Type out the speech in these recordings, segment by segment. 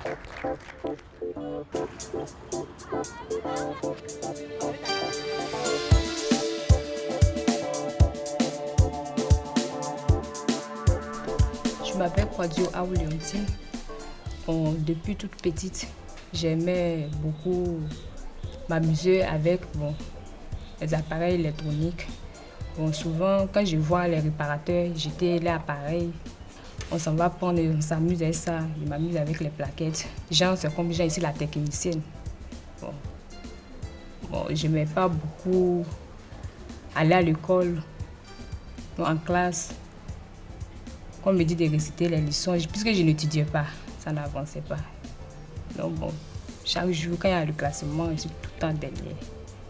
Je m'appelle Kwadio Aouléontine. Depuis toute petite, j'aimais beaucoup m'amuser avec les appareils électroniques. Souvent, quand je vois les réparateurs jeter les appareils, on s'en va prendre, on s'amuse avec ça. Je m'amuse avec les plaquettes. C'est comme ici la technicienne. Je n'aimais pas beaucoup aller à l'école, en classe. Quand on me dit de réciter les leçons, puisque je n'étudiais pas, ça n'avançait pas. Donc chaque jour, quand il y a le classement, je suis tout le temps derrière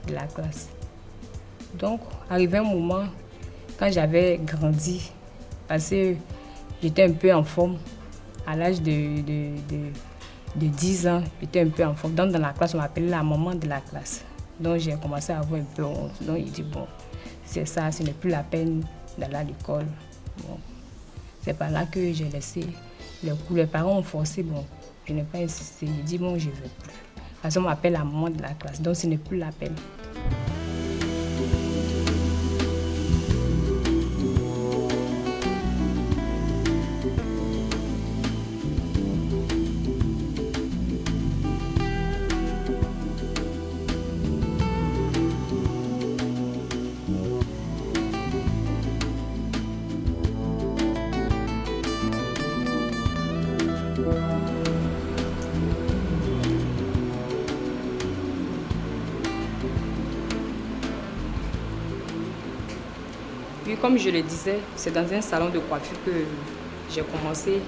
de la classe. Donc, arrivé un moment, quand j'avais grandi, parce que j'étais un peu en forme, à l'âge de 10 ans, j'étais un peu en forme. Donc, dans la classe, on m'appelait la maman de la classe. Donc, j'ai commencé à avoir un peu honte. Donc, il dit, c'est ça, ce n'est plus la peine d'aller à l'école. C'est par là que j'ai laissé les cours. Les parents ont forcé, je n'ai pas insisté. J'ai dit, je ne veux plus. Parce qu'on m'appelle la maman de la classe, donc ce n'est plus la peine. Puis, comme je le disais, c'est dans un salon de coiffure que j'ai commencé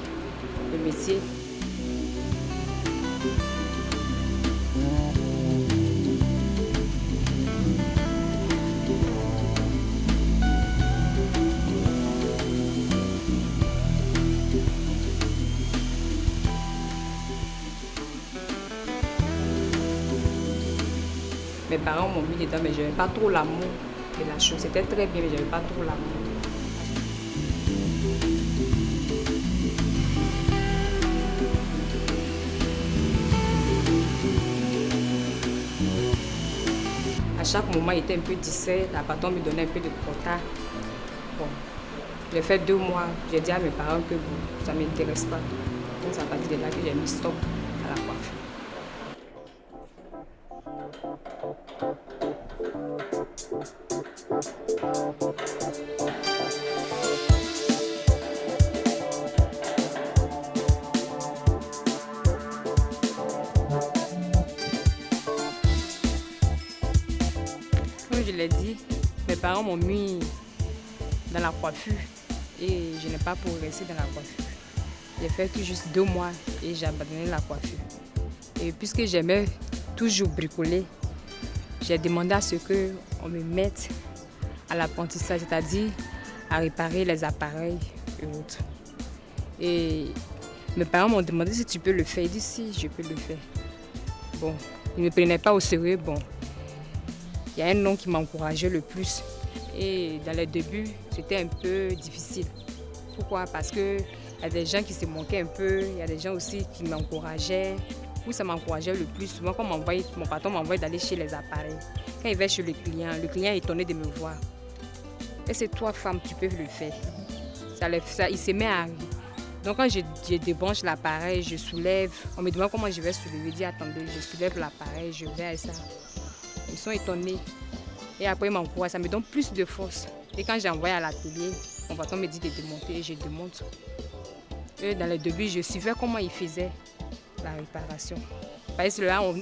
le métier. Mes parents m'ont mis dedans, mais je n'avais pas trop l'amour de la chose. C'était très bien, mais je n'avais pas trop l'amour. À chaque moment, il était un peu distrait. La patronne me donnait un peu de quota. J'ai fait 2 mois. J'ai dit à mes parents que ça ne m'intéresse pas. Donc, c'est à partir de là que j'ai mis stop à la coiffure. Comme je l'ai dit, mes parents m'ont mis dans la coiffure et je n'ai pas pour rester dans la coiffure. J'ai fait tout juste 2 mois et j'ai abandonné la coiffure. Et puisque j'aimais toujours bricoler, j'ai demandé à ce qu'on me mette à l'apprentissage, c'est-à-dire à réparer les appareils et autres. Et mes parents m'ont demandé si tu peux le faire. J'ai dit si, je peux le faire. Ils ne me prenaient pas au sérieux. Il y a un nom qui m'encourageait le plus. Et dans les débuts, c'était un peu difficile. Pourquoi? Parce qu'il y a des gens qui se moquaient un peu, il y a des gens aussi qui m'encourageaient. Où ça m'encourageait le plus, souvent quand mon patron m'envoyait d'aller chez les appareils. Quand il va chez le client est étonné de me voir. Et c'est toi, femme, tu peux le faire. Il se met à rire. Donc quand je débranche l'appareil, je soulève. On me demande comment je vais soulever. Je dis attendez, je soulève l'appareil, je vais à ça. Ils sont étonnés. Et après, ils m'encouragent, ça me donne plus de force. Et quand j'envoie à l'atelier, mon patron me dit de démonter et je démonte. Et dans les débuts, je suivais comment ils faisaient la réparation. Parce que là, on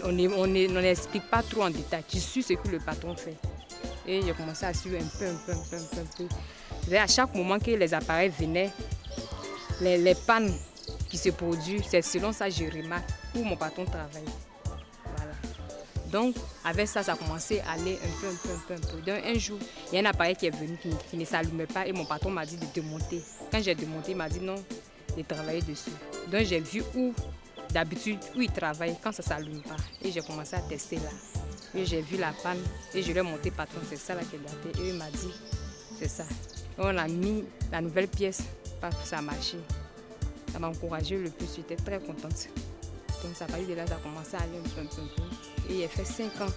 n'explique pas trop en détail. Tu suis ce que le patron fait. Et j'ai commencé à suivre un peu. Et à chaque moment que les appareils venaient, les pannes qui se produisent, c'est selon ça que je remarque où mon patron travaille. Voilà. Donc, avec ça, ça a commencé à aller un peu. Donc, un jour, il y a un appareil qui est venu qui ne s'allumait pas et mon patron m'a dit de démonter. Quand j'ai démonté, il m'a dit non, de travailler dessus. Donc, j'ai vu d'habitude où il travaille quand ça ne s'allume pas. Et j'ai commencé à tester là. Et j'ai vu la panne et je lui ai monté patron, c'est ça là qui est daté. Et il m'a dit, c'est ça. Et on a mis la nouvelle pièce, paf, ça a marché. Ça m'a encouragée le plus, j'étais très contente. Donc, à partir de là, ça a commencé à aller un peu. Et il a fait 5 ans.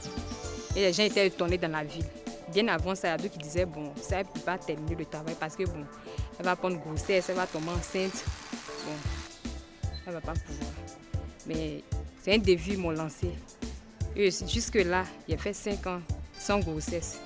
Et les gens étaient étonnés dans la ville. Bien avant ça, il y a d'autres qui disaient, bon, ça ne peut pas terminer le travail parce que, bon, elle va prendre grossesse, elle va tomber enceinte. Bon, elle ne va pas pouvoir. Mais c'est un défi, ils m'ont lancé. Et jusque-là, il a fait 5 ans sans grossesse.